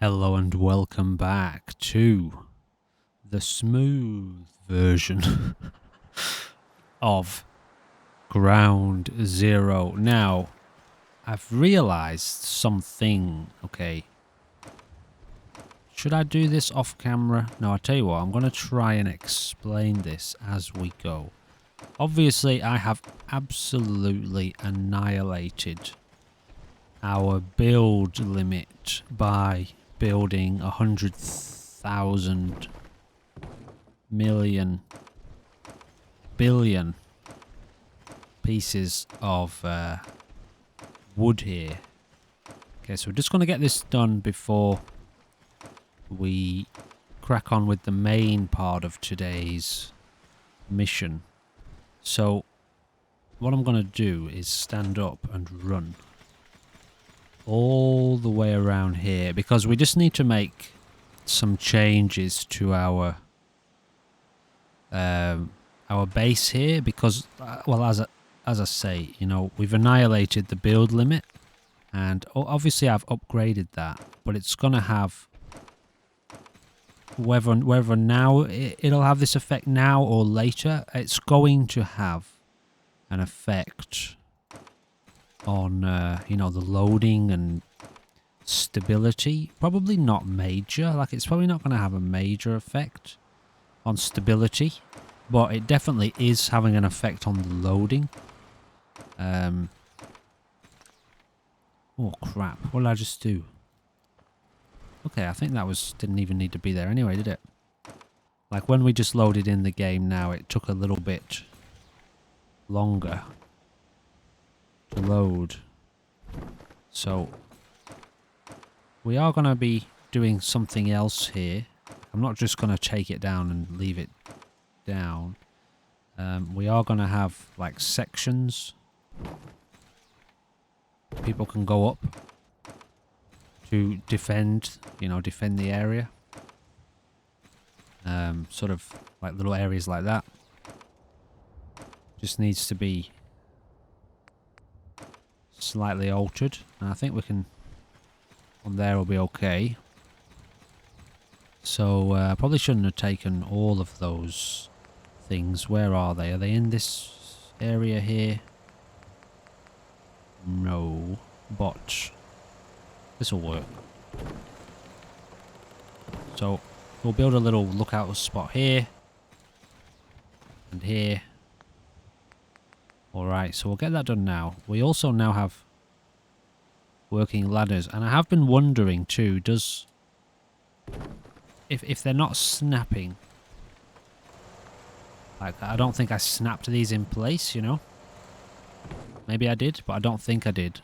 Hello and welcome back to the smooth version of Ground Zero. Now, I've realized something, okay. Should I do this off camera? No, I'll tell you what, I'm going to try and explain this as we go. Obviously, I have absolutely annihilated our build limit by building 100,000 million billion pieces of wood here. Okay, so we're just going to get this done before we crack on with the main part of today's mission. So what I'm going to do is stand up and run all the way around here because we just need to make some changes to our base here because well, as I say, you know, we've annihilated the build limit and obviously I've upgraded that, but it's gonna have whether now it'll have this effect now or later, it's going to have an effect on you know, the loading and stability. Probably not major, like it's probably not going to have a major effect on stability, but it definitely is having an effect on the loading. Oh crap, what did I just do? Okay, I think that didn't even need to be there anyway, did it? Like when we just loaded in the game now, it took a little bit longer to load. So we are going to be doing something else here. I'm not just going to take it down and leave it down. We are going to have like sections. People can go up to defend, you know, defend the area. Sort of like little areas like that. Just needs to be slightly altered, and I think we can, on there will be okay. So I probably shouldn't have taken all of those things. Where are they? Are they in this area here? No, but this will work. So we'll build a little lookout spot here and here. Alright, so we'll get that done now. We also now have working ladders, and I have been wondering too, does if they're not snapping, like I don't think I snapped these in place, you know. Maybe I did, but I don't think I did.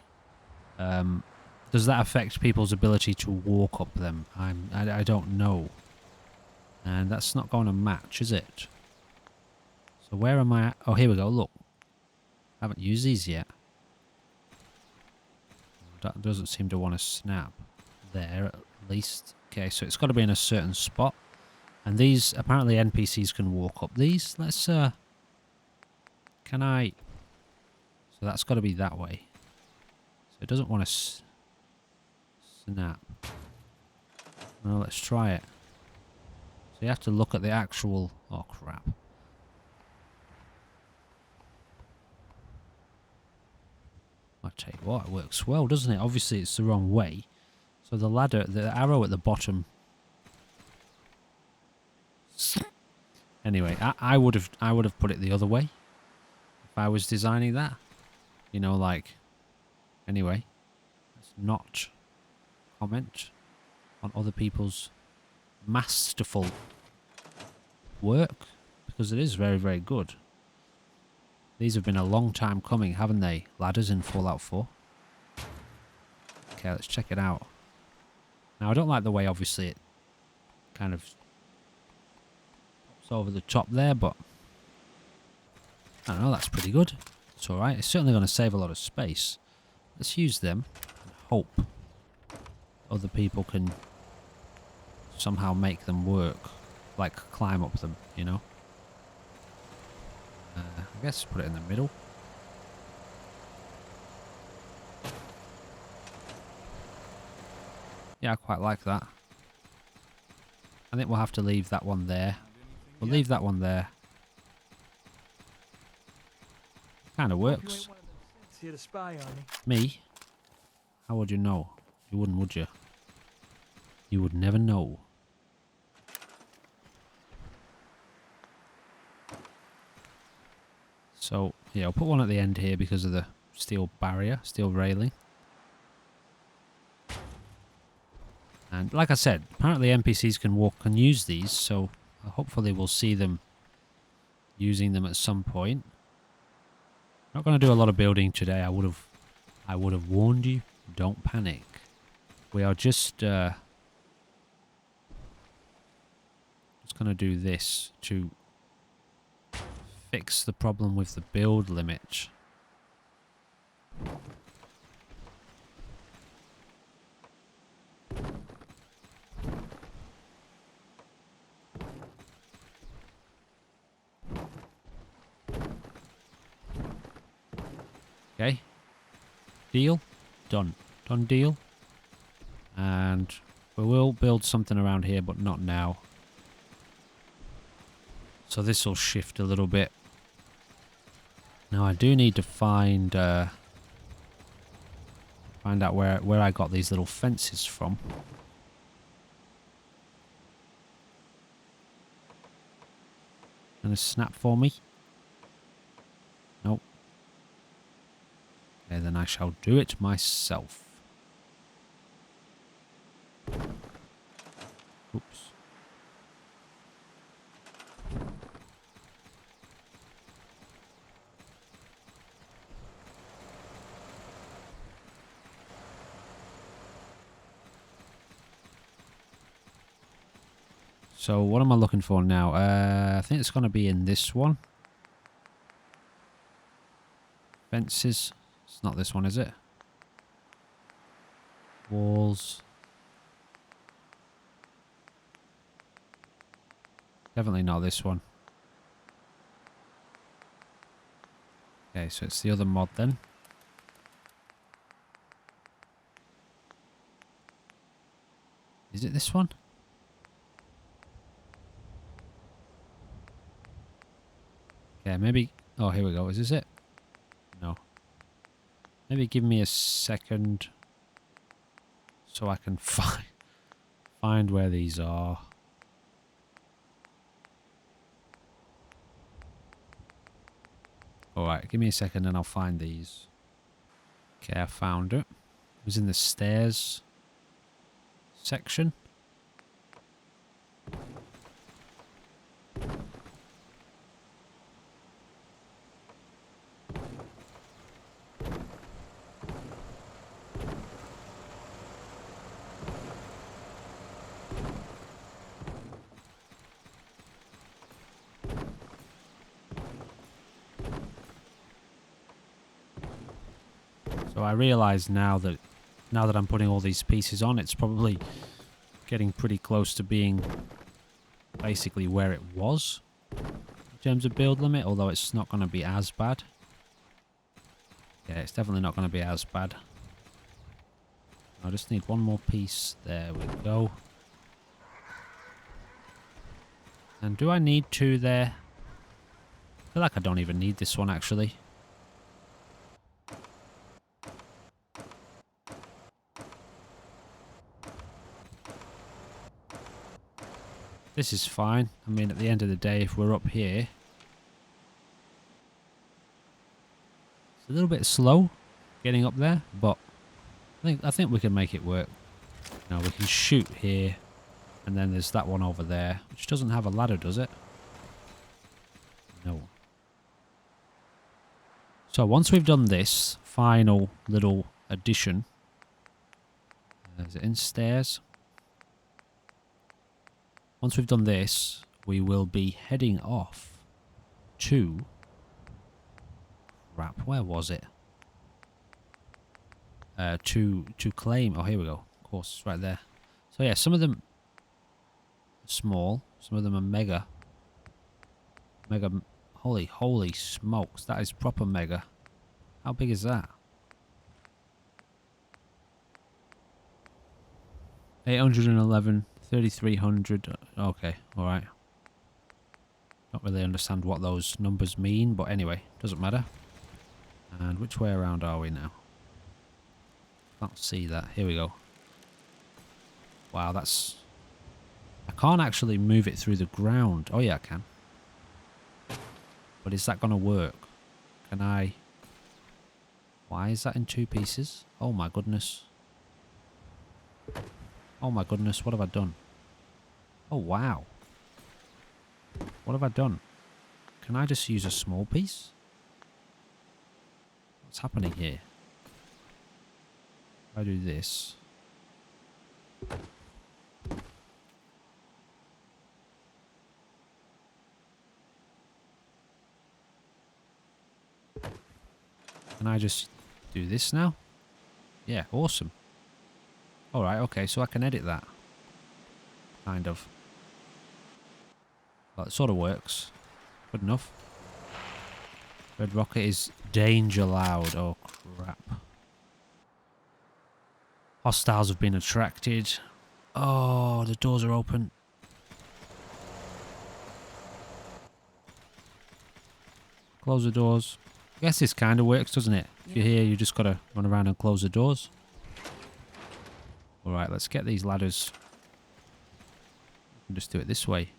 Does that affect people's ability to walk up them? I don't know, and that's not going to match, is it? So where am I at? Oh, here we go. Look. I haven't used these yet. That doesn't seem to want to snap there, at least. Okay, so it's got to be in a certain spot. And these, apparently NPCs can walk up these. Let's, can I... So that's got to be that way. So it doesn't want to snap. Well, let's try it. So you have to look at the actual... Oh, crap. I tell you what, it works well, doesn't it? Obviously, it's the wrong way. So the ladder, the arrow at the bottom. Anyway, I would have put it the other way if I was designing that. You know, like. Anyway, let's not comment on other people's masterful work because it is very, very good. These have been a long time coming, haven't they? Ladders in Fallout 4. Okay, let's check it out. Now, I don't like the way, obviously, it kind of pops over the top there, but I don't know, that's pretty good. It's alright. It's certainly going to save a lot of space. Let's use them and hope other people can somehow make them work. Like, climb up them, you know? I guess put it in the middle. Yeah, I quite like that. I think we'll have to leave that one there. We'll leave that one there. Kind of works. Here to spy on me. Me? How would you know? You wouldn't, would you? You would never know. So, yeah, I'll put one at the end here because of the steel barrier, steel railing. And like I said, apparently NPCs can walk and use these, so hopefully we'll see them using them at some point. Not going to do a lot of building today. I would have warned you. Don't panic. We are just going to do this to fix the problem with the build limit. Okay. Deal. Done. Done deal. And we will build something around here, but not now. So this will shift a little bit. Now I do need to find out where I got these little fences from. Gonna snap for me? Nope. Okay, then I shall do it myself. Oops. So what am I looking for now? I think it's going to be in this one. Fences. It's not this one, is it? Walls. Definitely not this one. Okay, so it's the other mod then. Is it this one? Okay, maybe... Oh, here we go. Is this it? No. Maybe give me a second so I can find where these are. Alright, give me a second and I'll find these. Okay, I found it. It was in the stairs section. So I realise now that I'm putting all these pieces on, it's probably getting pretty close to being basically where it was in terms of build limit, although it's not going to be as bad. Yeah, it's definitely not going to be as bad. I just need one more piece. There we go. And do I need two there? I feel like I don't even need this one actually. This is fine. I mean, at the end of the day, if we're up here, it's a little bit slow getting up there, but I think we can make it work. Now we can shoot here, and then there's that one over there, which doesn't have a ladder, does it? No. So once we've done this final little addition, is it in stairs? Once we've done this, we will be heading off to... Crap, where was it? To claim... Oh, here we go. Of course, it's right there. So yeah, some of them are small. Some of them are mega. Mega... Holy smokes. That is proper mega. How big is that? 811, 3300. Okay, alright. Don't really understand what those numbers mean, but anyway, doesn't matter. And which way around are we now? Can't see that. Here we go. Wow, that's... I can't actually move it through the ground. Oh yeah, I can. But is that going to work? Can I... Why is that in two pieces? Oh my goodness. Oh my goodness, what have I done? Oh wow. What have I done? Can I just use a small piece? What's happening here? If I do this... Can I just do this now? Yeah, awesome. Alright, okay, so I can edit that. Kind of. Well, it sort of works. Good enough. Red rocket is danger loud. Oh, crap. Hostiles have been attracted. Oh, the doors are open. Close the doors. I guess this kind of works, doesn't it? If you're here, you just got to run around and close the doors. Alright, let's get these ladders. We can just do it this way.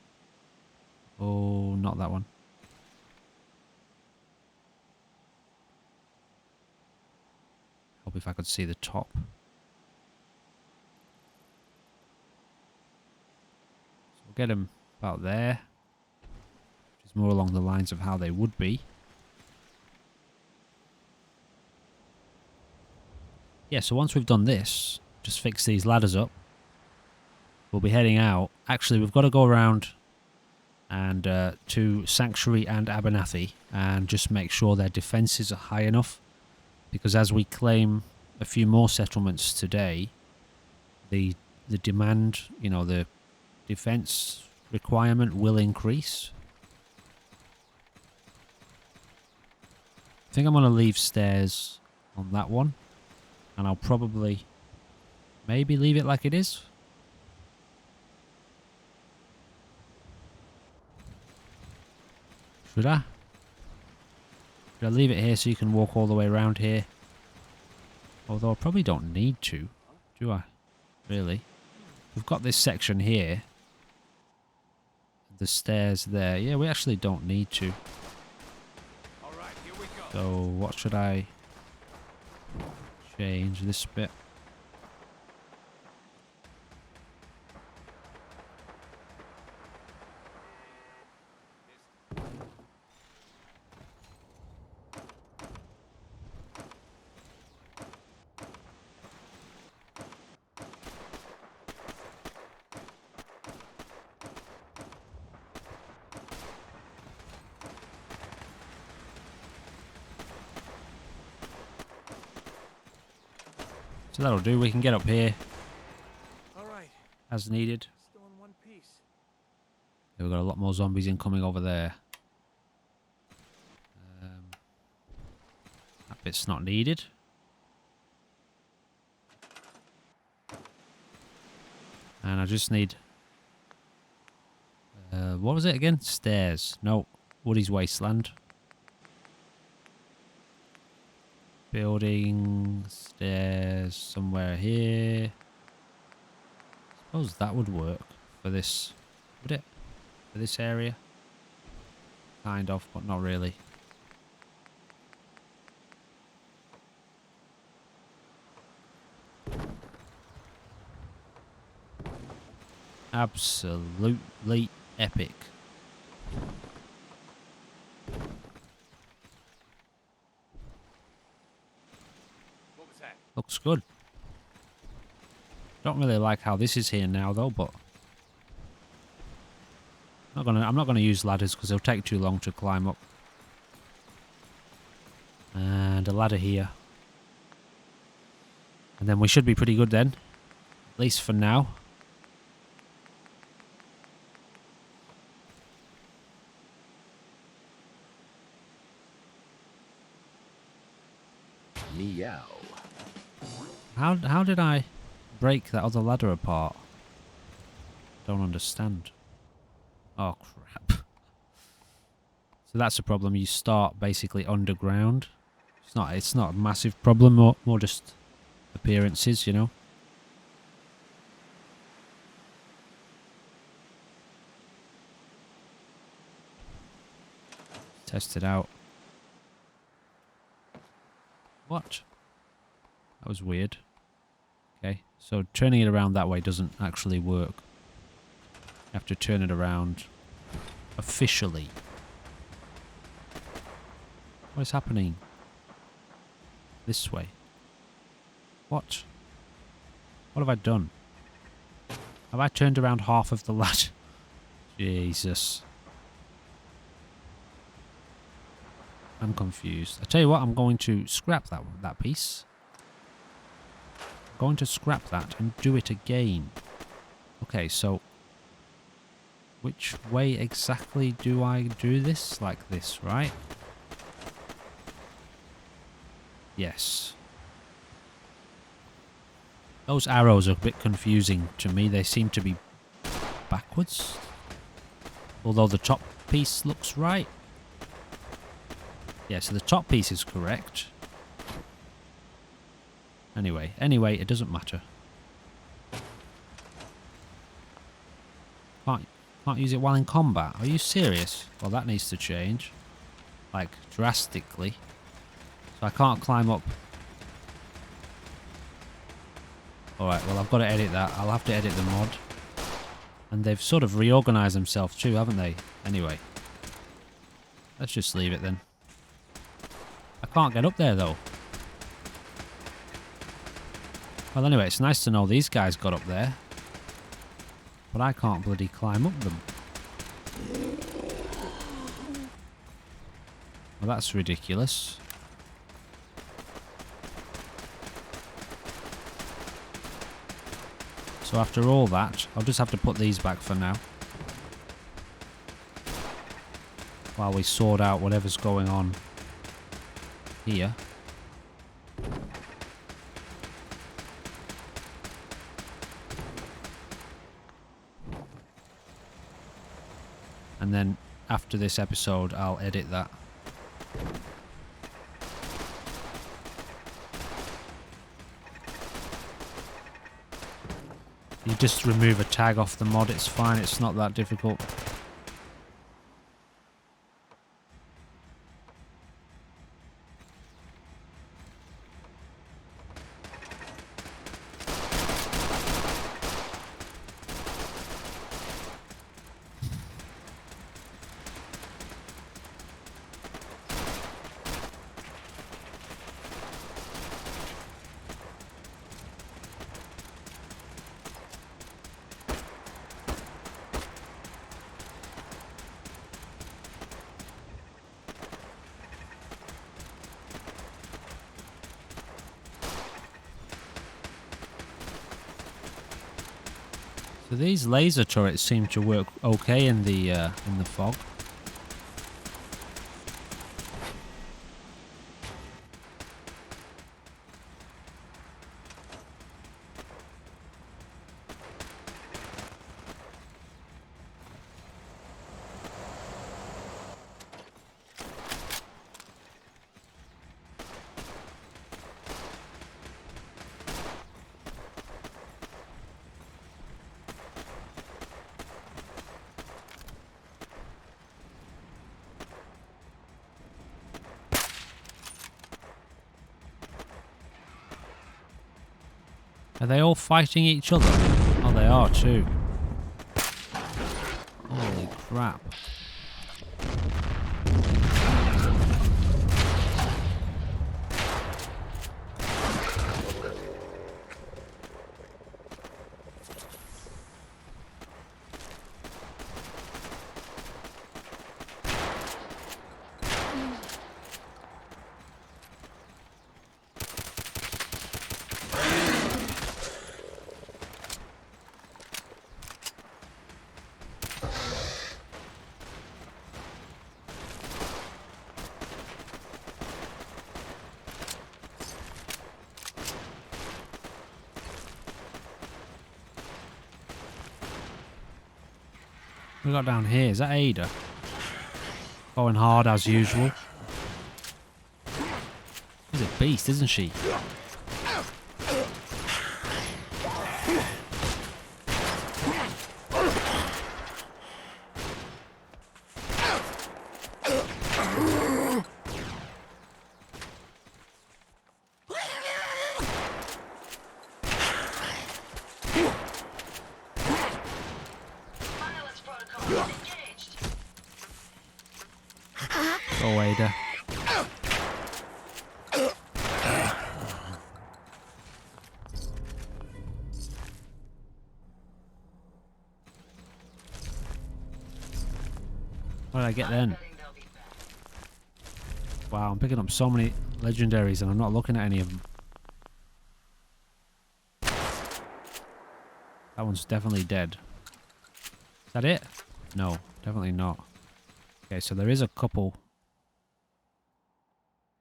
Oh, not that one. Hope if I could see the top. So we'll get them about there. Which is more along the lines of how they would be. Yeah, so once we've done this, just fix these ladders up. We'll be heading out. Actually, we've got to go around and to Sanctuary and Abernathy and just make sure their defences are high enough. Because as we claim a few more settlements today, the demand, you know, the defence requirement will increase. I think I'm going to leave stairs on that one. And I'll probably maybe leave it like it is. Should I? Should I leave it here so you can walk all the way around here? Although I probably don't need to, do I? Really? We've got this section here. The stairs there. Yeah, we actually don't need to. All right, here we go. So what should I change this bit? So that'll do. We can get up here All right. as needed. Still in one piece. Yeah, we've got a lot more zombies incoming over there. That bit's not needed. And I just need... what was it again? Stairs. No. Woody's Wasteland. Building stairs somewhere here. Suppose that would work for this, would it? For this area? Kind of, but not really. Absolutely epic. Looks good. Don't really like how this is here now though, but I'm not gonna use ladders because they'll take too long to climb up. And a ladder here. And then we should be pretty good then. At least for now. Meow. How did I break that other ladder apart? Don't understand. Oh crap. So that's a problem. You start basically underground. It's not a massive problem, more just appearances, you know. Test it out. What? That was weird. Okay, so turning it around that way doesn't actually work. You have to turn it around officially. What is happening? This way. What? What have I done? Have I turned around half of the ladder? Jesus. I'm confused. I tell you what, I'm going to scrap that piece. I'm going to scrap that and do it again. Okay, so which way exactly do I do this? Like this, right? Yes. Those arrows are a bit confusing to me. They seem to be backwards. Although the top piece looks right. Yeah, so the top piece is correct. Anyway, it doesn't matter. Can't use it while in combat. Are you serious? Well, that needs to change. Like, drastically. So I can't climb up. Alright, well, I've got to edit that. I'll have to edit the mod. And they've sort of reorganized themselves too, haven't they? Anyway. Let's just leave it then. I can't get up there, though. Well, anyway, it's nice to know these guys got up there. But I can't bloody climb up them. Well, that's ridiculous. So after all that, I'll just have to put these back for now. While we sort out whatever's going on here. And then after this episode, I'll edit that. You just remove a tag off the mod, it's fine, it's not that difficult. So these laser turrets seem to work okay in the fog. Are they all fighting each other? Oh, they are too. Holy crap. We got down here. Is that Ada? Going hard as usual. She's a beast, isn't she? Go, Ada. What did I get then? Wow, I'm picking up so many legendaries and I'm not looking at any of them. That one's definitely dead. Is that it? No, definitely not. Okay, so there is a couple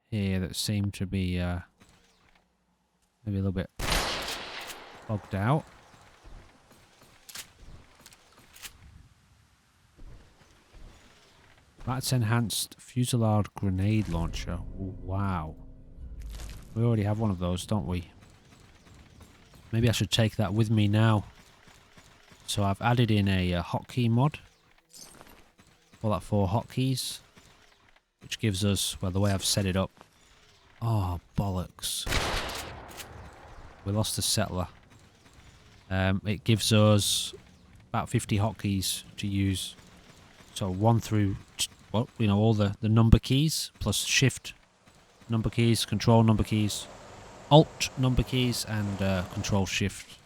here that seem to be maybe a little bit bogged out. That's enhanced fusillade grenade launcher. Ooh, wow. We already have one of those, don't we? Maybe I should take that with me now. So I've added in a hotkey mod. Call that 4 hotkeys. Which gives us, well, the way I've set it up. Oh, bollocks. We lost the settler. It gives us about 50 hotkeys to use. So 1 through, well, you know, all the number keys, plus shift number keys, control number keys, alt number keys, and control shift.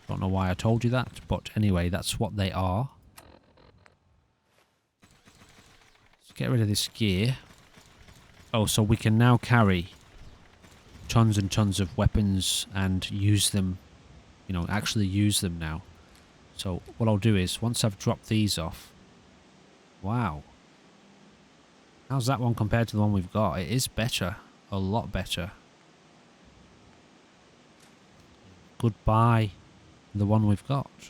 Don't know why I told you that, but anyway, that's what they are. Let's get rid of this gear. Oh, so we can now carry tons and tons of weapons and use them, you know, actually use them now. So what I'll do is, once I've dropped these off, wow. How's that one compared to the one we've got? It is better. A lot better. Goodbye, the one we've got. So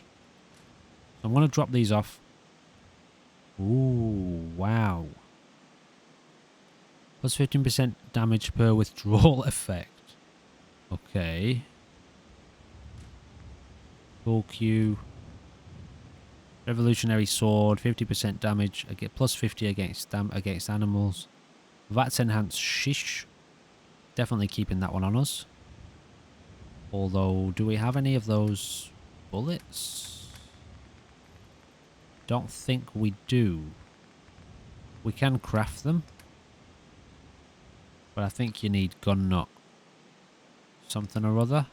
I'm going to drop these off. Ooh, wow. Plus 15% damage per withdrawal effect. Okay. Full Q. Revolutionary sword, 50% damage, plus 50 against animals. That's enhanced shish. Definitely keeping that one on us. Although, do we have any of those bullets? Don't think we do. We can craft them. But I think you need gun nut something or other.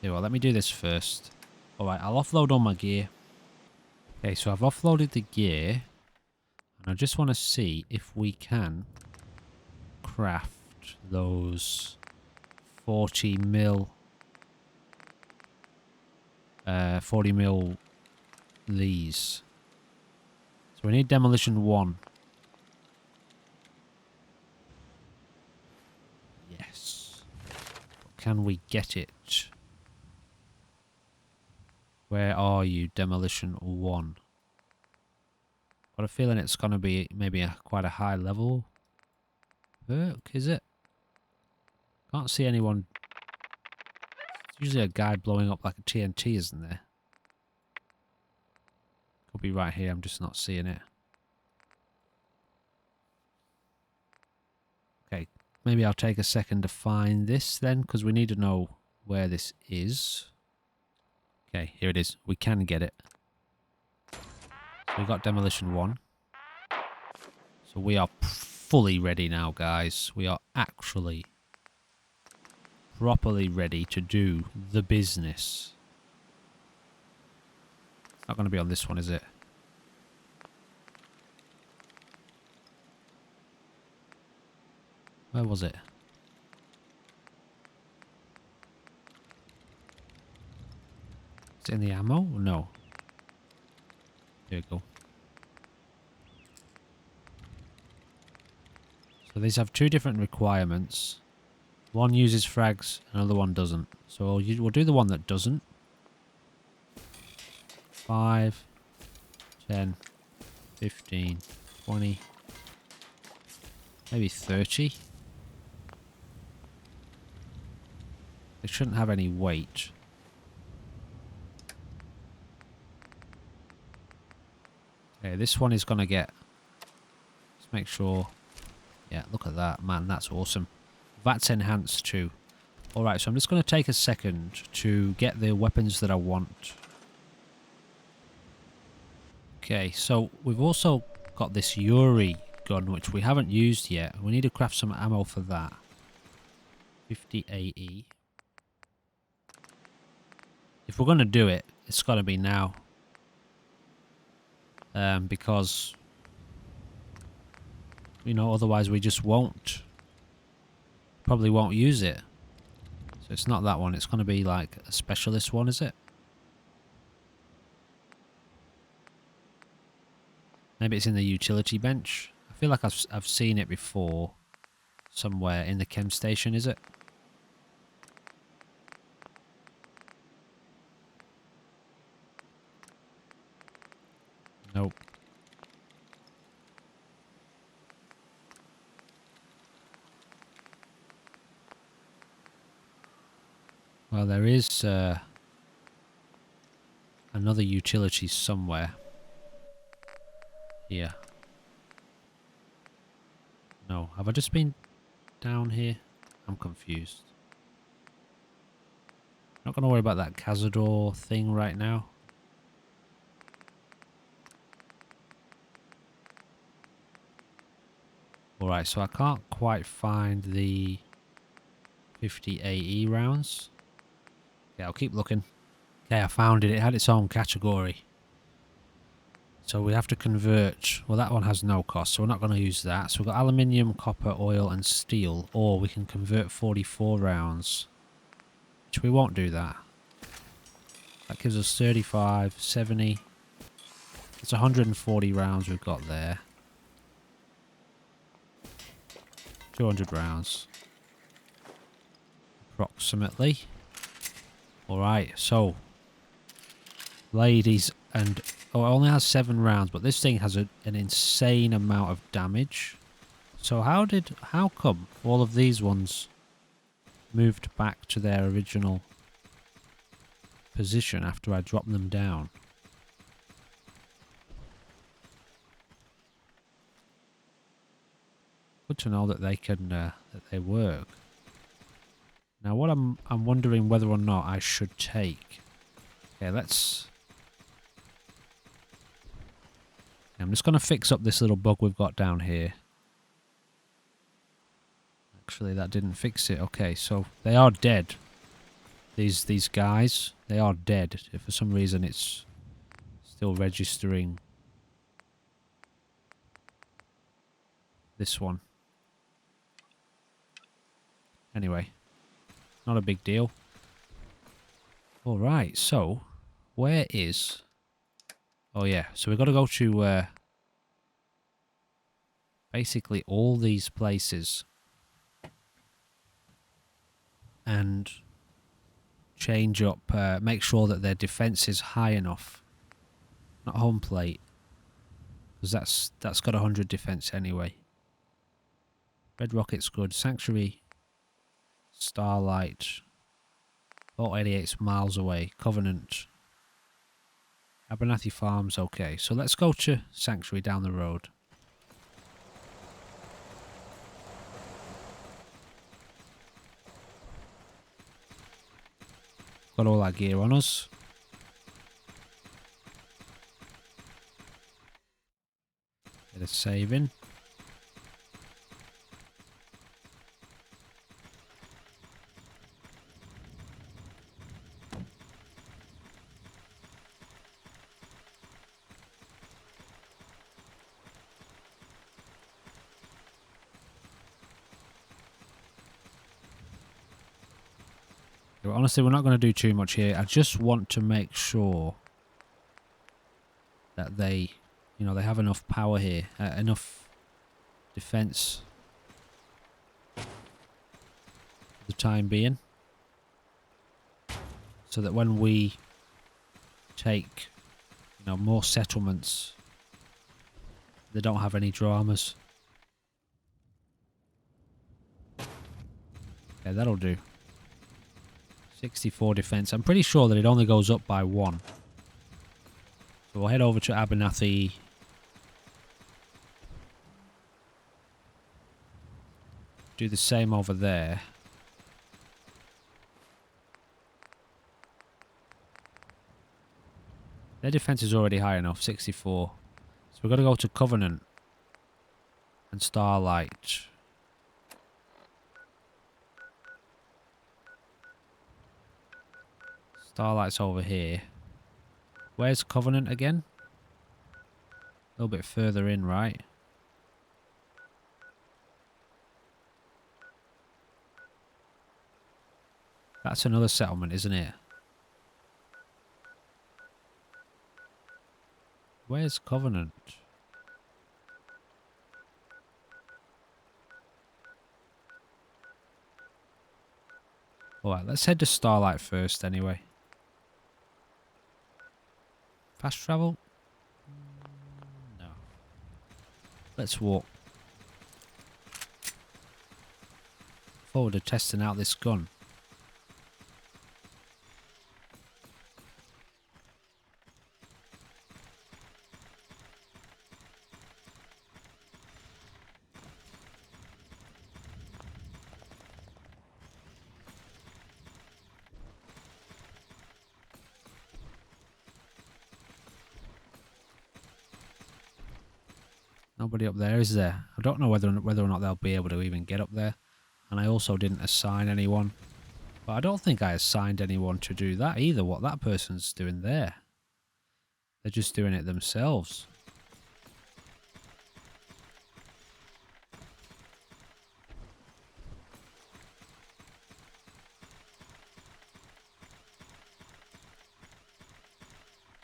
Yeah, well, let me do this first. Alright, I'll offload all my gear. Okay, so I've offloaded the gear. And I just want to see if we can craft those 40 mil these. So we need demolition 1. Yes. Can we get it? Where are you, demolition 1? Got a feeling it's going to be maybe quite a high level perk, is it? Can't see anyone. It's usually a guy blowing up like a TNT, isn't there? Could be right here, I'm just not seeing it. Okay, maybe I'll take a second to find this then, because we need to know where this is. Okay, here it is. We can get it. So we got demolition 1. So we are fully ready now, guys. We are actually properly ready to do the business. It's not going to be on this one, is it? Where was it? Is it in the ammo? No. Here we go. So these have 2 different requirements. One uses frags, another one doesn't. So we'll do the one that doesn't. 5, 10, 15, 20, maybe 30. They shouldn't have any weight. Okay, this one is going to get... Let's make sure... Yeah, look at that. Man, that's awesome. That's enhanced too. Alright, so I'm just going to take a second to get the weapons that I want. Okay, so we've also got this Yuri gun, which we haven't used yet. We need to craft some ammo for that. 50 AE. If we're going to do it, it's got to be now. Because, you know, otherwise we just won't. Probably won't use it. So it's not that one. It's going to be like a specialist one, is it? Maybe it's in the utility bench. I feel like I've seen it before somewhere in the chem station, is it? Nope. Well, there is another utility somewhere. Here. No, have I just been down here? I'm confused. Not gonna worry about that Cazador thing right now. Alright, so I can't quite find the 50 AE rounds. Okay, I'll keep looking. Okay, I found it. It had its own category. So we have to convert... Well, that one has no cost, so we're not going to use that. So we've got aluminium, copper, oil, and steel. Or we can convert 44 rounds. Which we won't do that. That gives us 35, 70. It's 140 rounds we've got there. 200 rounds. Approximately. Alright, so... Ladies and... Oh, it only has 7 rounds, but this thing has an insane amount of damage. So how come all of these ones moved back to their original position after I dropped them down? Good to know that they can that they work. Now, what I'm wondering whether or not I should take. Okay, let's. I'm just going to fix up this little bug we've got down here. Actually, that didn't fix it. Okay, so they are dead. These guys, they are dead. If for some reason it's still registering this one. Anyway, not a big deal. Alright, so where is... Oh yeah, so we've got to go to basically all these places and change up, make sure that their defense is high enough. Not home plate, because that's got 100 defense anyway. Red Rocket's good. Sanctuary, Starlight, Vault 88's miles away. Covenant, Abernathy Farms, okay. So let's go to Sanctuary down the road. Got all our gear on us. Bit of saving. Honestly, we're not going to do too much here. I just want to make sure that they, you know, they have enough power here, enough defense for the time being, so that when we take You know, more settlements. They don't have any dramas. Okay, that'll do. 64 defense. I'm pretty sure that it only goes up by 1. So we'll head over to Abernathy. Do the same over there. Their defense is already high enough, 64. So we've got to go to Covenant and Starlight. Starlight's over here. Where's Covenant again? A little bit further in, right? That's another settlement, isn't it? Where's Covenant? Alright, let's head to Starlight first anyway. Fast travel? No. Let's walk. Forward to testing out this gun. Nobody up there, is there? I don't know whether or not they'll be able to even get up there. And I also didn't assign anyone. But I don't think I assigned anyone to do that either, what that person's doing there. They're just doing it themselves.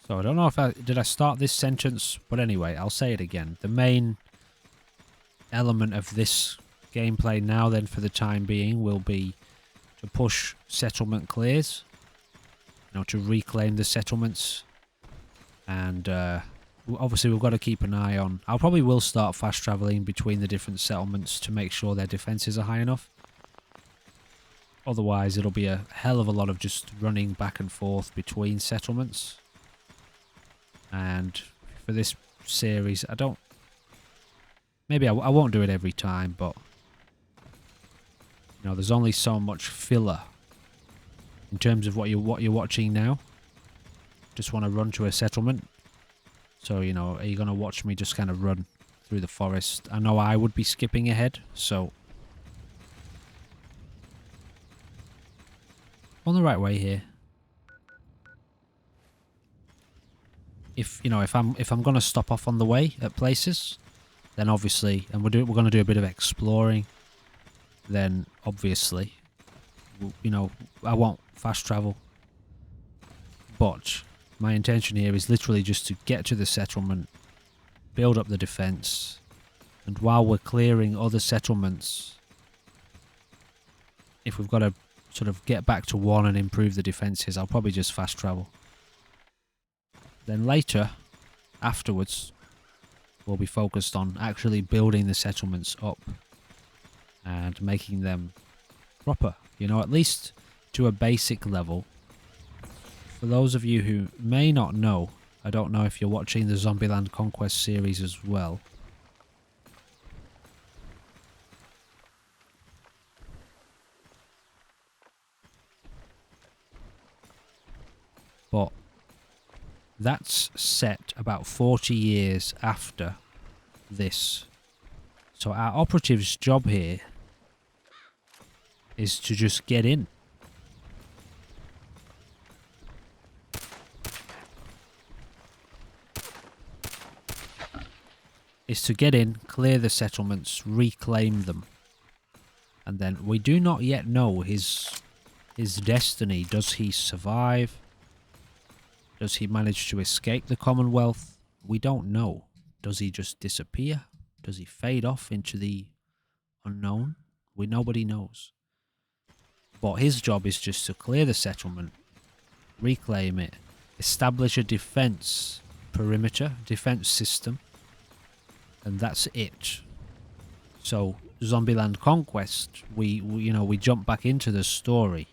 So I don't know if did I start this sentence, but anyway, I'll say it again. The main element of this gameplay now then for the time being will be to push settlement clears. You know, to reclaim the settlements. And obviously we've got to keep an eye on... I probably will start fast travelling between the different settlements to make sure their defences are high enough. Otherwise it'll be a hell of a lot of just running back and forth between settlements. And for this series, I don't... Maybe I won't do it every time, but... You know, there's only so much filler in terms of what you're watching now. Just want to run to a settlement. So, you know, are you going to watch me just kind of run through the forest? I know I would be skipping ahead, so... On the right way here. If you know, if I'm going to stop off on the way at places, then obviously, and we're going to do a bit of exploring, then obviously, you know, I won't fast travel. But my intention here is literally just to get to the settlement, build up the defense, and while we're clearing other settlements, if we've got to sort of get back to one and improve the defenses, I'll probably just fast travel. Then later, afterwards, we'll be focused on actually building the settlements up and making them proper, you know, at least to a basic level. For those of you who may not know, I don't know if you're watching the Zombieland Conquest series as well. But that's set about 40 years after this. So our operative's job here is to just get in. Is to get in, clear the settlements, reclaim them. And then we do not yet know his destiny. Does he survive? Does he manage to escape the Commonwealth? We don't know. Does he just disappear? Does he fade off into the unknown? Nobody knows. But his job is just to clear the settlement, reclaim it, establish a defense, perimeter defense system, and that's it. So Zombieland Conquest, we jump back into the story.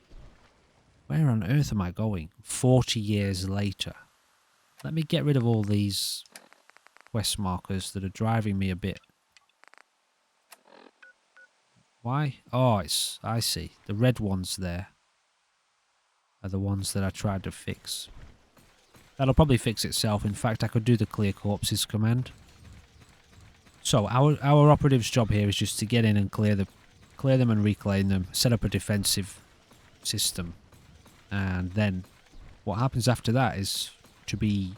Where on earth am I going? 40 years later. Let me get rid of all these quest markers that are driving me a bit. Why? Oh, I see. The red ones there are the ones that I tried to fix. That'll probably fix itself. In fact, I could do the clear corpses command. So our operative's job here is just to get in and clear them and reclaim them, set up a defensive system, and then what happens after that is to be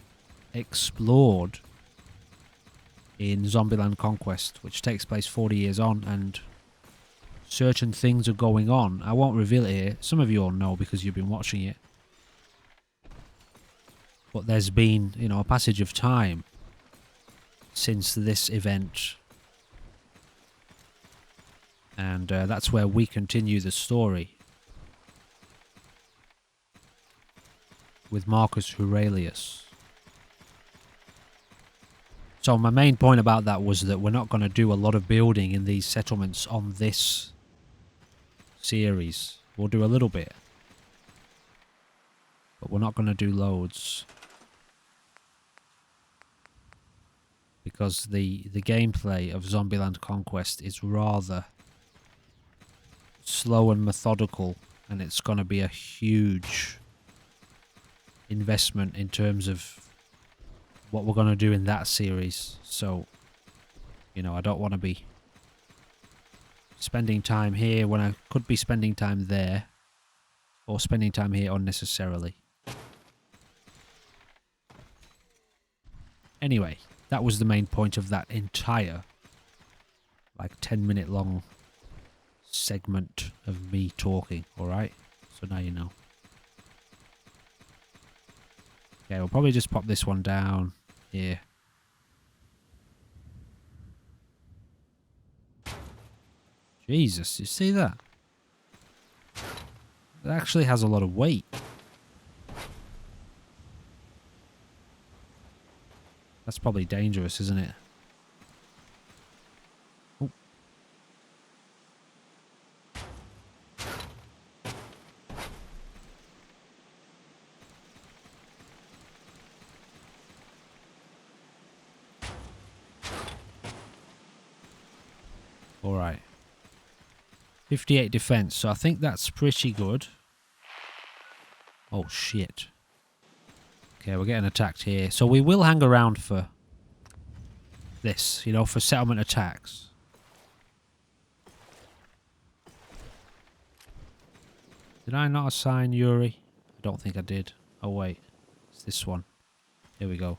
explored in Zombieland Conquest, which takes place 40 years on, and certain things are going on. I won't reveal it here. Some of you all know because you've been watching it. But there's been, a passage of time since this event. And that's where we continue the story. With Marcus Aurelius. So my main point about that was that we're not going to do a lot of building in these settlements on this series. We'll do a little bit. But we're not going to do loads. Because the gameplay of Zombieland Conquest is rather slow and methodical, and it's going to be a huge investment in terms of what we're going to do in that series. So, I don't want to be spending time here when I could be spending time there, or spending time here unnecessarily. Anyway, that was the main point of that entire, 10-minute long segment of me talking, alright? So now you know. Okay, we'll probably just pop this one down here. Jesus, you see that? It actually has a lot of weight. That's probably dangerous, isn't it? Oh. All right. 58 defense, so I think that's pretty good. Oh, shit. Okay, we're getting attacked here. So we will hang around for this, for settlement attacks. Did I not assign Yuri? I don't think I did. Oh, wait. It's this one. Here we go.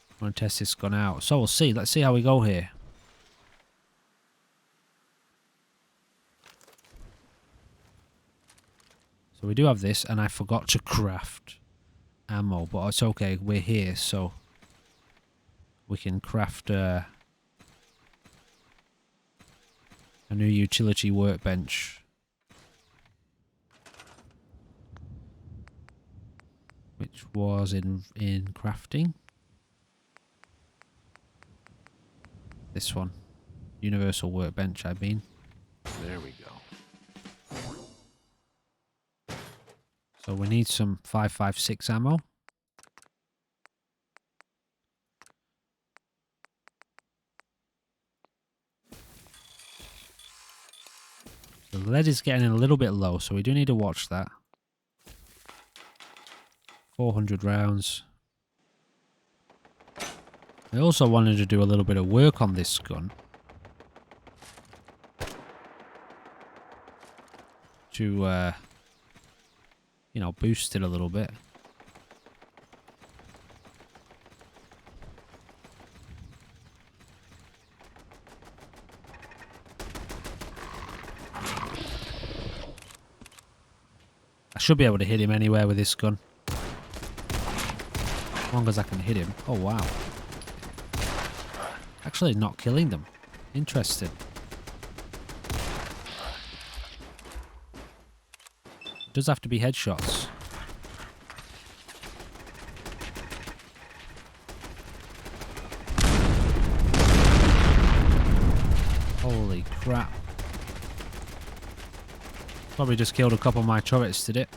I'm going to test this gun out. So we'll see. Let's see how we go here. So we do have this, and I forgot to craft ammo, but it's okay, we're here, so we can craft a new utility workbench. Which was in crafting. This one. Universal workbench, I mean. There we go. So we need some 5.56 ammo. The lead is getting a little bit low, so we do need to watch that. 400 rounds. I also wanted to do a little bit of work on this gun. To, boost it a little bit. I should be able to hit him anywhere with this gun. As long as I can hit him. Oh, wow. Actually not killing them. Interesting. It does have to be headshots. Probably just killed a couple of my turrets, did it?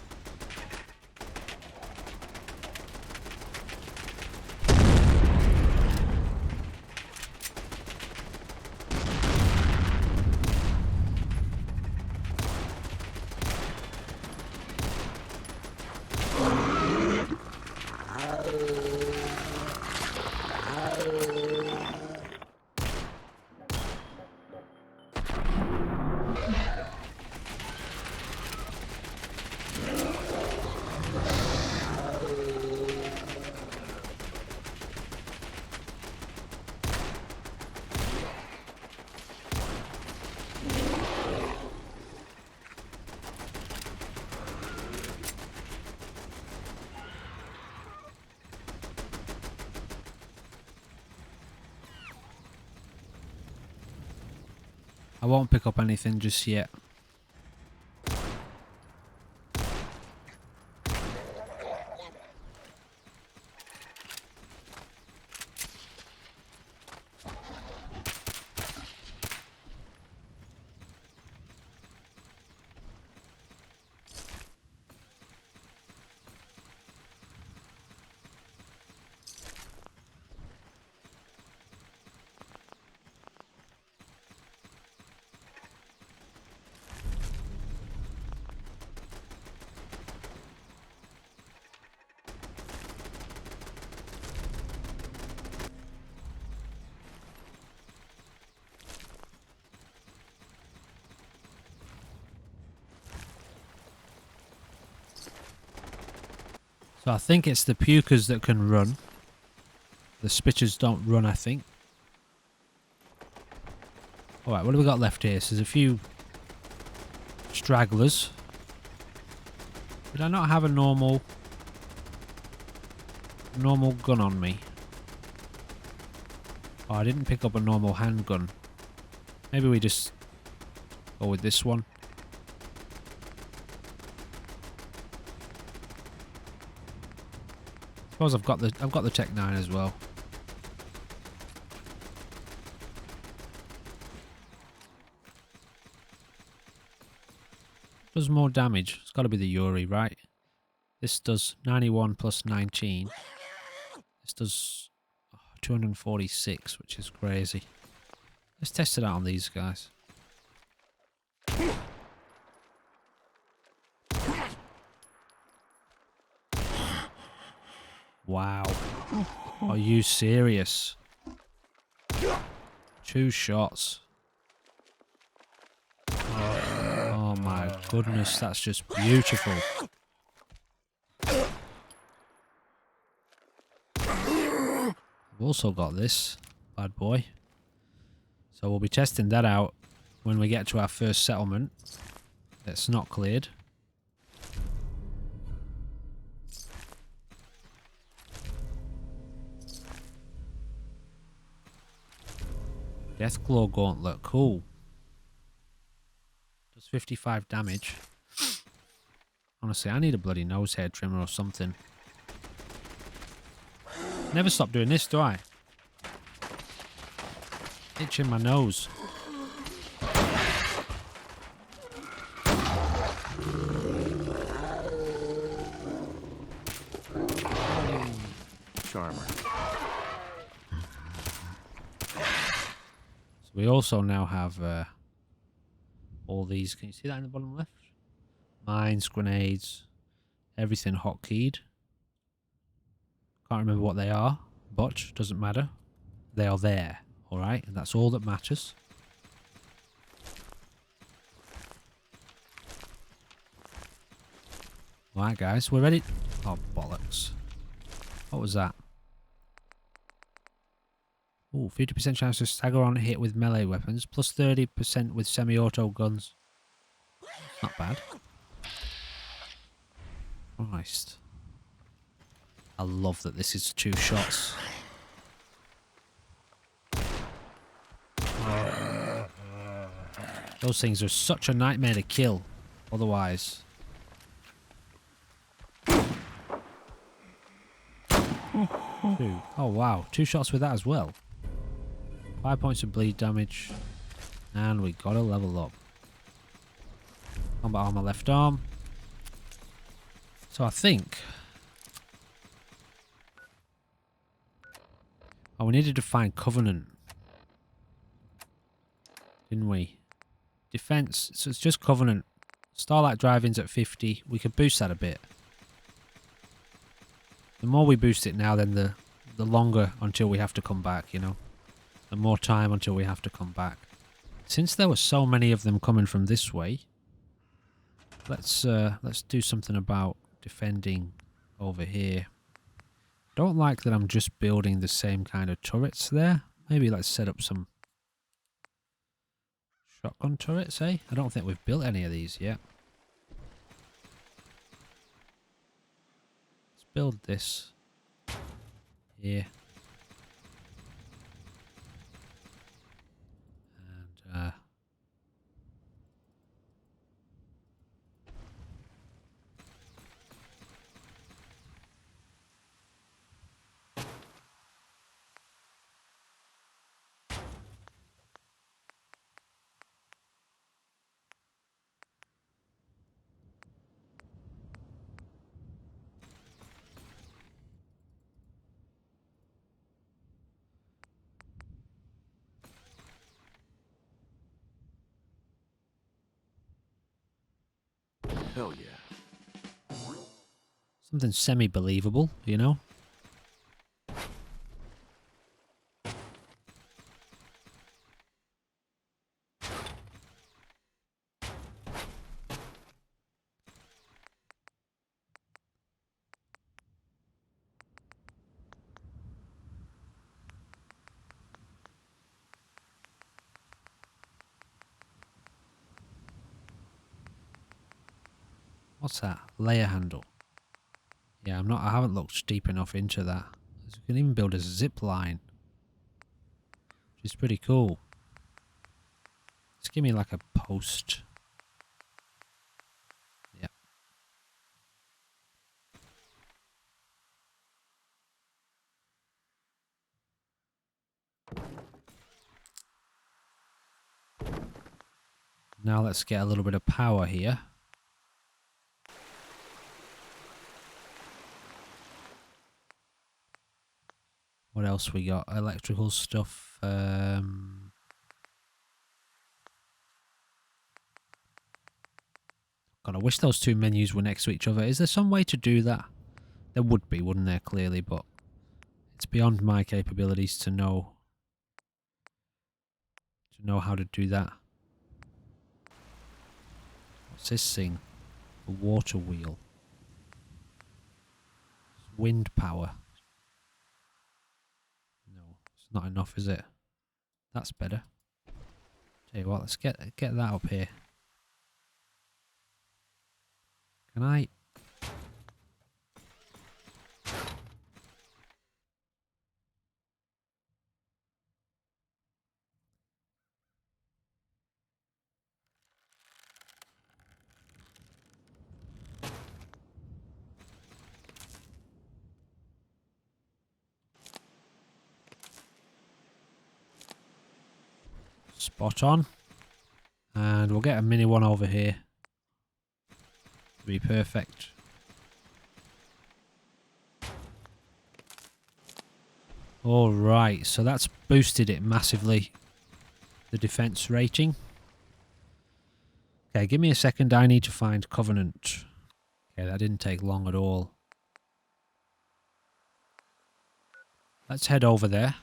I won't pick up anything just yet. So I think it's the pukers that can run. The spitters don't run, I think. Alright, what have we got left here? So there's a few stragglers. Did I not have a normal gun on me? Oh, I didn't pick up a normal handgun. Maybe we just go with this one. Suppose I've got the Tech 9 as well. Does more damage. It's got to be the Yuri, right? This does 91 plus 19. This does 246, which is crazy. Let's test it out on these guys. Wow. Are you serious? 2 shots. Oh my goodness, that's just beautiful. I've also got this bad boy. So we'll be testing that out when we get to our first settlement. That's not cleared. Deathclaw Gauntlet, cool. Does 55 damage. Honestly, I need a bloody nose hair trimmer or something. Never stop doing this, do I? Itching my nose. Charmer. We also now have all these. Can you see that in the bottom left? Mines, grenades, everything hotkeyed. Can't remember what they are, but doesn't matter. They are there, alright? And that's all that matters. Alright guys, we're ready. Oh, bollocks. What was that? Ooh, 50% chance to stagger on hit with melee weapons, plus 30% with semi-auto guns. Not bad. Christ. I love that this is 2 shots. Those things are such a nightmare to kill, otherwise. 2. Oh wow, 2 shots with that as well. 5 points of bleed damage. And we gotta level up. Combat armor left arm. So I think... Oh, we needed to find Covenant. Didn't we? Defense. So it's just Covenant. Starlight driving's at 50. We could boost that a bit. The more we boost it now, then the longer until we have to come back, you know. The more time until we have to come back. Since there were so many of them coming from this way, let's do something about defending over here. Don't like that I'm just building the same kind of turrets there. Maybe let's set up some shotgun turrets, eh? I don't think we've built any of these yet. Let's build this here. And Hell yeah. something semi-believable, you know? What's that? Layer handle. Yeah, I haven't looked deep enough into that. You can even build a zip line, which is pretty cool. Let's give me like a post. Yeah. Now let's get a little bit of power here. What else we got? Electrical stuff. God, I wish those two menus were next to each other. Is there some way to do that? There would be, wouldn't there, clearly, but it's beyond my capabilities to know how to do that. What's this thing? A water wheel. It's wind power. Not enough, is it? That's better. Tell you what, let's get that up here. Can I? Spot on. And we'll get a mini one over here to be perfect. Alright, so that's boosted it massively, the defense rating. Okay, give me a second, I need to find Covenant. Okay, that didn't take long at all. Let's head over there.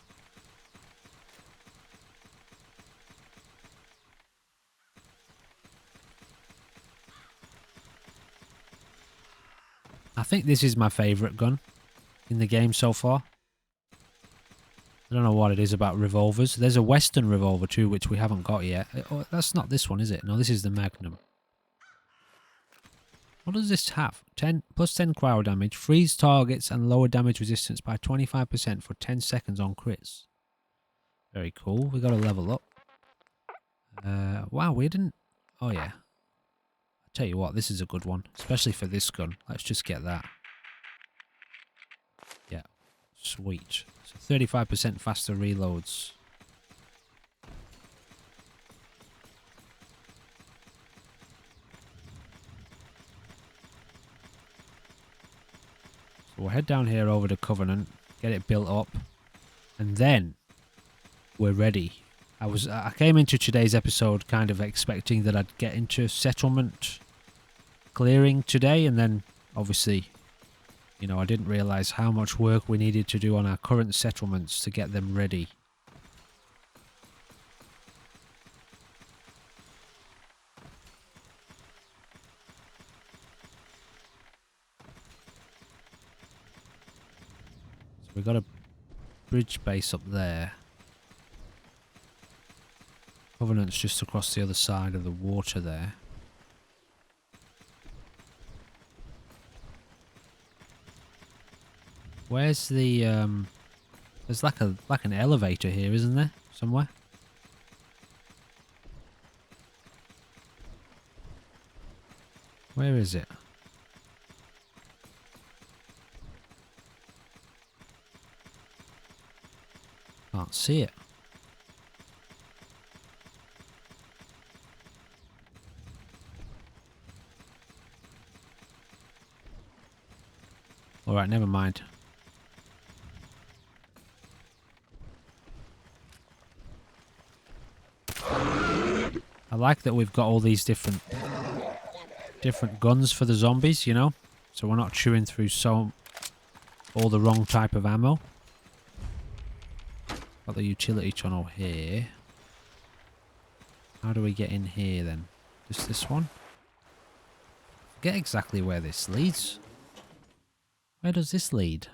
I think this is my favourite gun in the game so far. I don't know what it is about revolvers. There's a Western revolver too, which we haven't got yet. Oh, that's not this one, is it? No, this is the Magnum. What does this have? Plus 10 cryo damage, freeze targets and lower damage resistance by 25% for 10 seconds on crits. Very cool. We got to level up. Wow, we didn't... Oh yeah. Tell you what, this is a good one, especially for this gun. Let's just get that. Yeah, sweet. So 35% faster reloads. So we'll head down here over to Covenant, get it built up, and then we're ready. I came into today's episode kind of expecting that I'd get into settlement clearing today, and then obviously, you know, I didn't realise how much work we needed to do on our current settlements to get them ready. So we've got a bridge base up there. Covenant's just across the other side of the water there. Where's the there's like an elevator here, isn't there? Somewhere? Where is it? Can't see it. Alright, never mind. I like that we've got all these different guns for the zombies, you know? So we're not chewing through all the wrong type of ammo. Got the utility tunnel here. How do we get in here then? Just this one? Forget exactly where this leads. Where does this lead?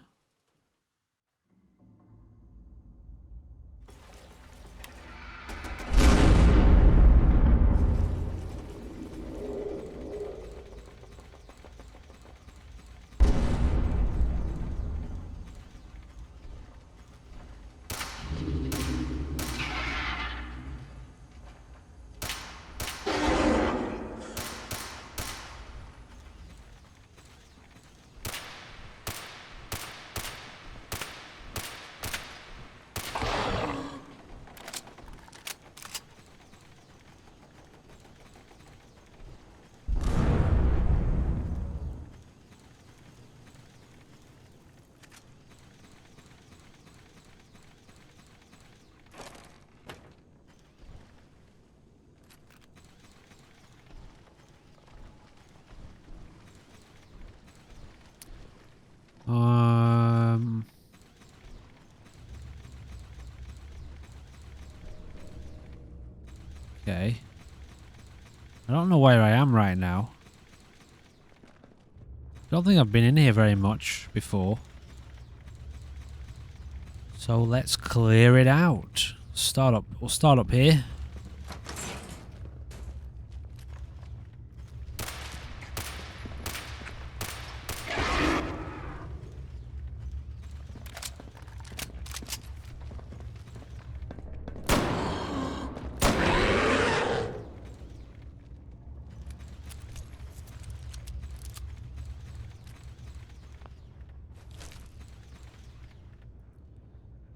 Okay. I don't know where I am right now. Don't think I've been in here very much before. So let's clear it out. We'll start up here.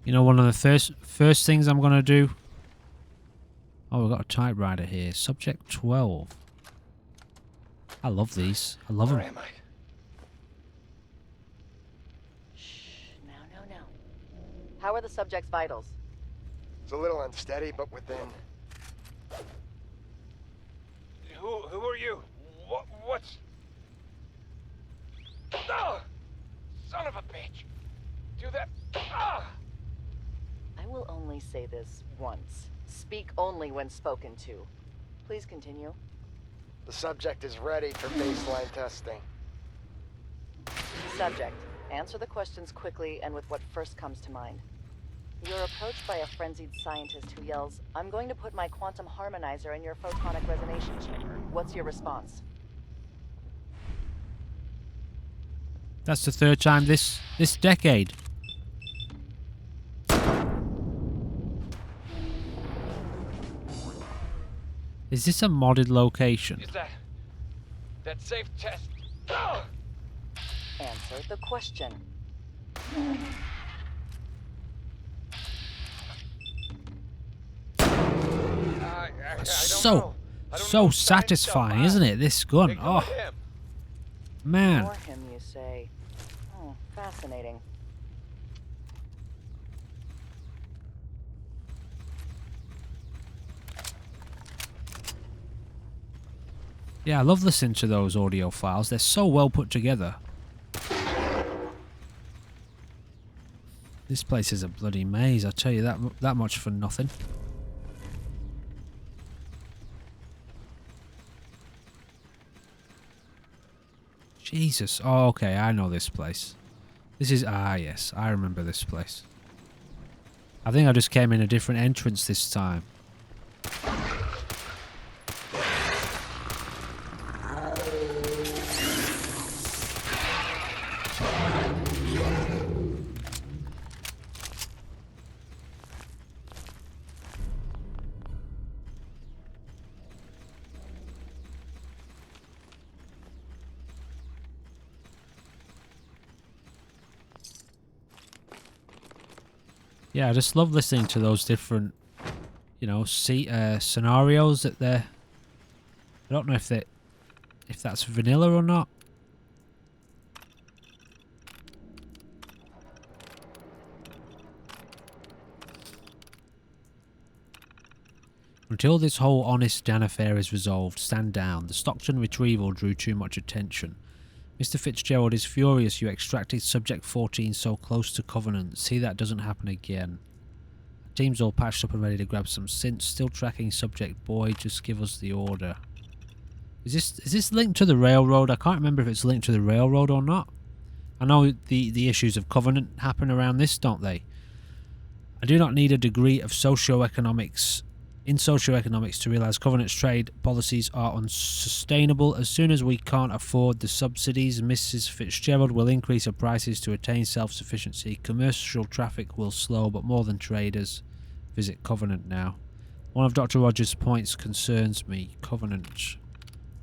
You know, one of the first things I'm going to do... Oh, we've got a typewriter here. Subject 12. I love these. I love them. Where am I? Shh, no. How are the subject's vitals? It's a little unsteady, but within. Who are you? What's... Oh! Son of a bitch! Do that... Ah! I will only say this once. Speak only when spoken to. Please continue. The subject is ready for baseline testing. Subject, answer the questions quickly and with what first comes to mind. You're approached by a frenzied scientist who yells, "I'm going to put my quantum harmonizer in your photonic resonation chamber." What's your response? That's the third time this decade. Is this a modded location? Is that safe test? Oh! Answer the question. So satisfying, isn't it? This gun. Oh, man. For him, you say. Oh, fascinating. Yeah, I love listening to those audio files. They're so well put together. This place is a bloody maze, I'll tell you that much for nothing. Jesus. Oh, okay, I know this place. This is... Ah, yes, I remember this place. I think I just came in a different entrance this time. Yeah, I just love listening to those different, you know, scenarios that they're... I don't know if that's vanilla or not. Until this whole Honest Dan affair is resolved, stand down. The Stockton retrieval drew too much attention. Mr. Fitzgerald is furious you extracted Subject 14 so close to Covenant. See that doesn't happen again. Team's all patched up and ready to grab some synths. Still tracking Subject Boy. Just give us the order. Is this linked to the railroad? I can't remember if it's linked to the railroad or not. I know the issues of Covenant happen around this, don't they? I do not need a degree of socioeconomics to realise Covenant's trade policies are unsustainable. As soon as we can't afford the subsidies, Mrs. Fitzgerald will increase her prices to attain self-sufficiency. Commercial traffic will slow, but more than traders. Visit Covenant now. One of Dr. Rogers' points concerns me. Covenant.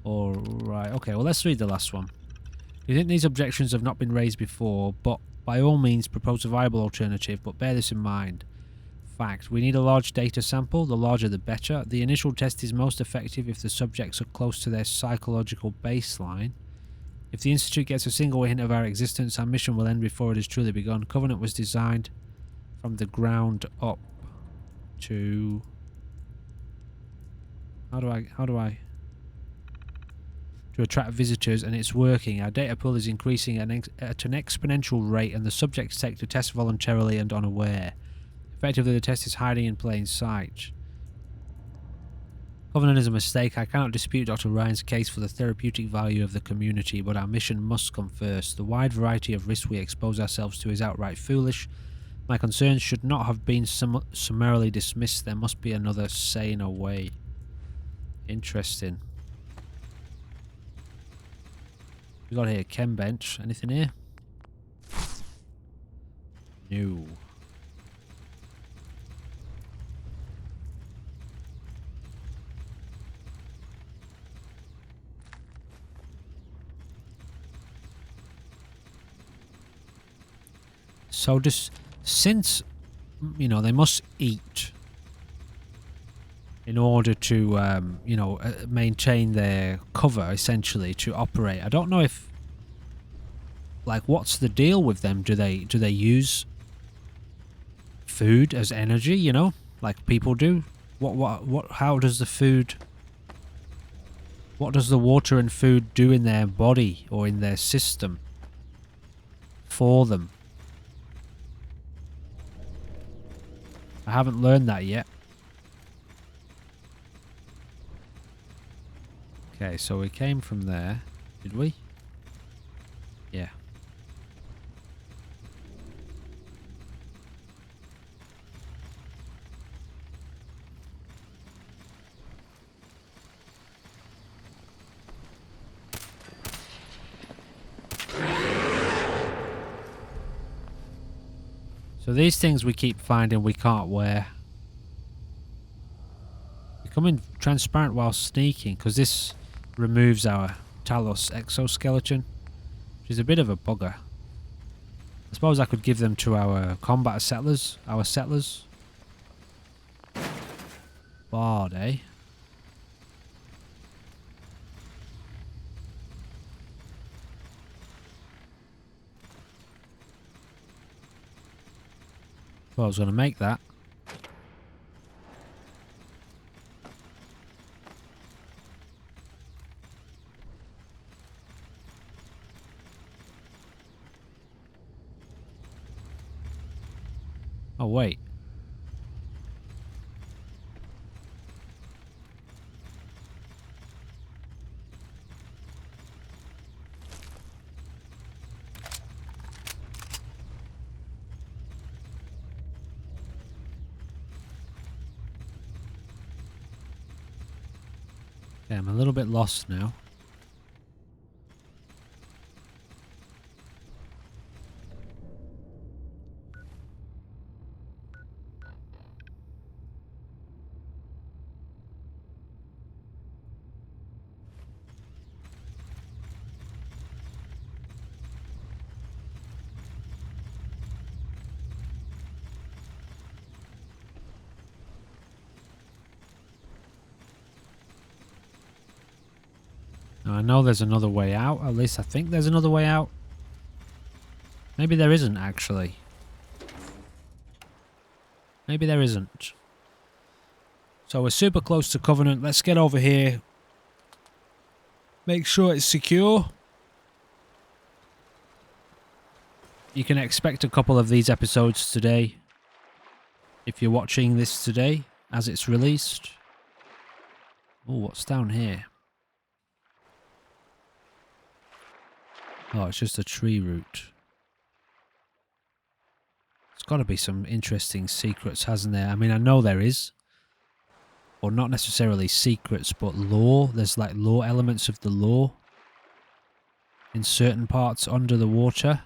Alright, okay, well let's read the last one. You think these objections have not been raised before, but by all means propose a viable alternative, but bear this in mind. Fact, we need a large data sample, the larger the better. The initial test is most effective if the subjects are close to their psychological baseline. If the Institute gets a single hint of our existence, our mission will end before it has truly begun. Covenant was designed from the ground up to... How do I... To attract visitors, and it's working. Our data pool is increasing at an exponential rate, and the subjects take the test voluntarily and unaware. Effectively, the test is hiding in plain sight. Covenant is a mistake. I cannot dispute Dr. Ryan's case for the therapeutic value of the community, but our mission must come first. The wide variety of risks we expose ourselves to is outright foolish. My concerns should not have been summarily dismissed. There must be another saner way. Interesting. We got here chem bench. Anything here? No. So just since, you know, they must eat in order to, you know, maintain their cover, essentially, to operate. I don't know if, like, what's the deal with them? Do they use food as energy, you know, like people do? How does the food, what does the water and food do in their body or in their system for them? I haven't learned that yet. Okay, so we came from there, did we? Yeah. So these things we keep finding we can't wear. Becoming transparent while sneaking, because this removes our Talos exoskeleton, which is a bit of a bugger. I suppose I could give them to our combat settlers, Bard, eh? Well, I was going to make that. Oh, wait. Okay, I'm a little bit lost now. Now, I know there's another way out. At least I think there's another way out. Maybe there isn't, actually. Maybe there isn't. So we're super close to Covenant. Let's get over here. Make sure it's secure. You can expect a couple of these episodes today. If you're watching this today, as it's released. Oh, what's down here? Oh, it's just a tree root. There's got to be some interesting secrets, hasn't there? I mean, I know there is. Or not necessarily secrets, but lore. There's like lore elements of the lore. In certain parts under the water.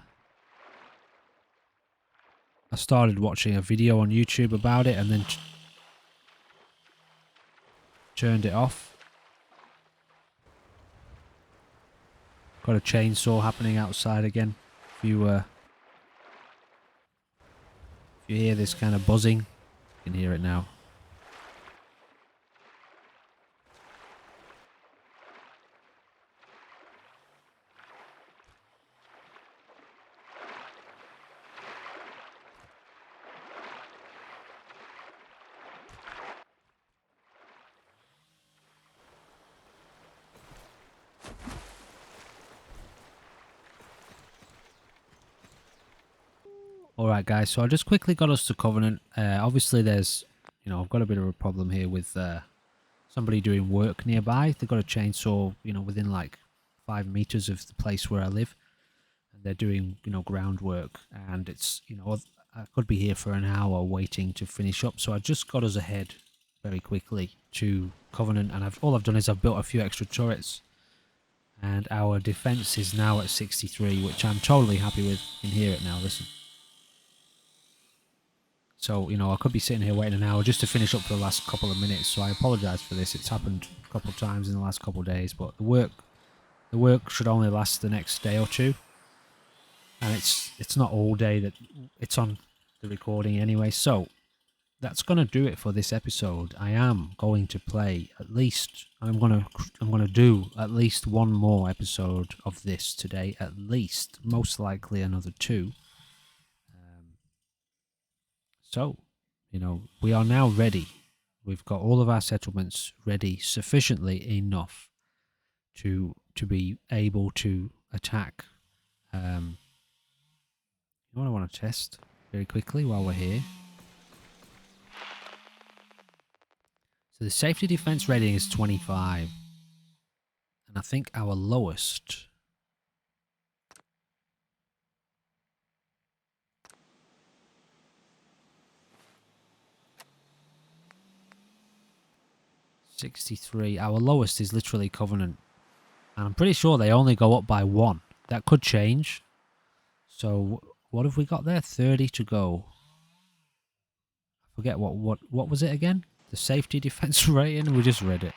I started watching a video on YouTube about it and then turned it off. Got a chainsaw happening outside again. If you hear this kind of buzzing, you can hear it now. Alright guys, so I just quickly got us to Covenant. Obviously there's, I've got a bit of a problem here with somebody doing work nearby. They've got a chainsaw, within like 5 meters of the place where I live. And they're doing, groundwork. And it's, I could be here for an hour waiting to finish up. So I just got us ahead very quickly to Covenant. And all I've done is I've built a few extra turrets. And our defense is now at 63, which I'm totally happy with. You can hear it now, listen. So, I could be sitting here waiting an hour just to finish up for the last couple of minutes. So I apologise for this. It's happened a couple of times in the last couple of days. But the work should only last the next day or two. And it's not all day that it's on the recording anyway. So that's going to do it for this episode. I am going to play at least... I'm going to do at least one more episode of this today. At least. Most likely another 2. So, we are now ready. We've got all of our settlements ready sufficiently enough to be able to attack. You know what I want to test very quickly while we're here? So the safety defense rating is 25. And I think our lowest... 63. Our lowest is literally Covenant. And I'm pretty sure they only go up by 1. That could change. So, what have we got there? 30 to go. I forget what was it again? The safety defense rating? We just read it.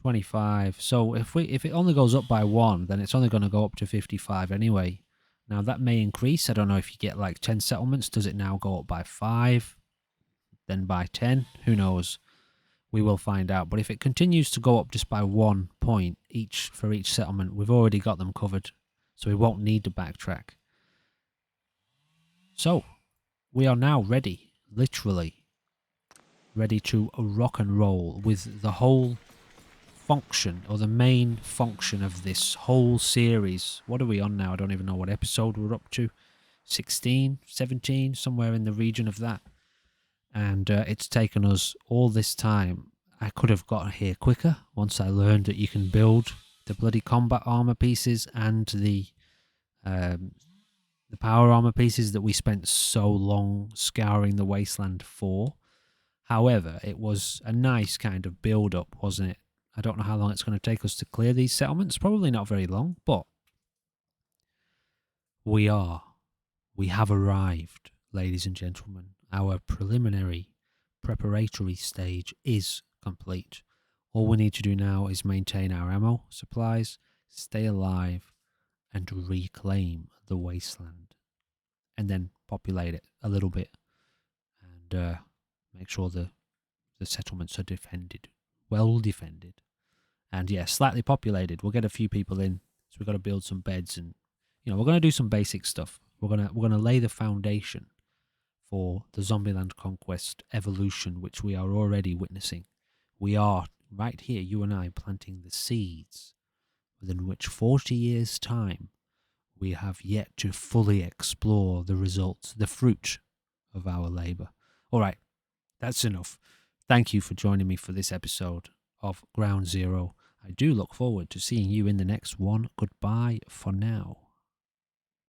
25. So, if it only goes up by 1, then it's only going to go up to 55 anyway. Now, that may increase. I don't know if you get like 10 settlements. Does it now go up by 5? Then by 10? Who knows? We will find out. But if it continues to go up just by 1 point for each settlement, we've already got them covered. So we won't need to backtrack. So, we are now ready, literally ready to rock and roll with the whole function, or the main function of this whole series. What are we on now? I don't even know what episode we're up to. 16, 17, somewhere in the region of that. And it's taken us all this time. I could have got here quicker once I learned that you can build the bloody combat armor pieces and the power armor pieces that we spent so long scouring the Wasteland for. However, it was a nice kind of build-up, wasn't it? I don't know how long it's going to take us to clear these settlements. Probably not very long, but we have arrived, ladies and gentlemen. Our preliminary preparatory stage is complete. All we need to do now is maintain our ammo supplies, stay alive, and reclaim the Wasteland. And then populate it a little bit and make sure the settlements are defended, well defended. And yeah, slightly populated. We'll get a few people in, so we've got to build some beds, and we're going to do some basic stuff. We're gonna lay the foundation for the Zombieland Conquest evolution, which we are already witnessing. We are right here, you and I, planting the seeds within which 40 years' time we have yet to fully explore the results, the fruit of our labour. All right, that's enough. Thank you for joining me for this episode of Ground Zero. I do look forward to seeing you in the next one. Goodbye for now.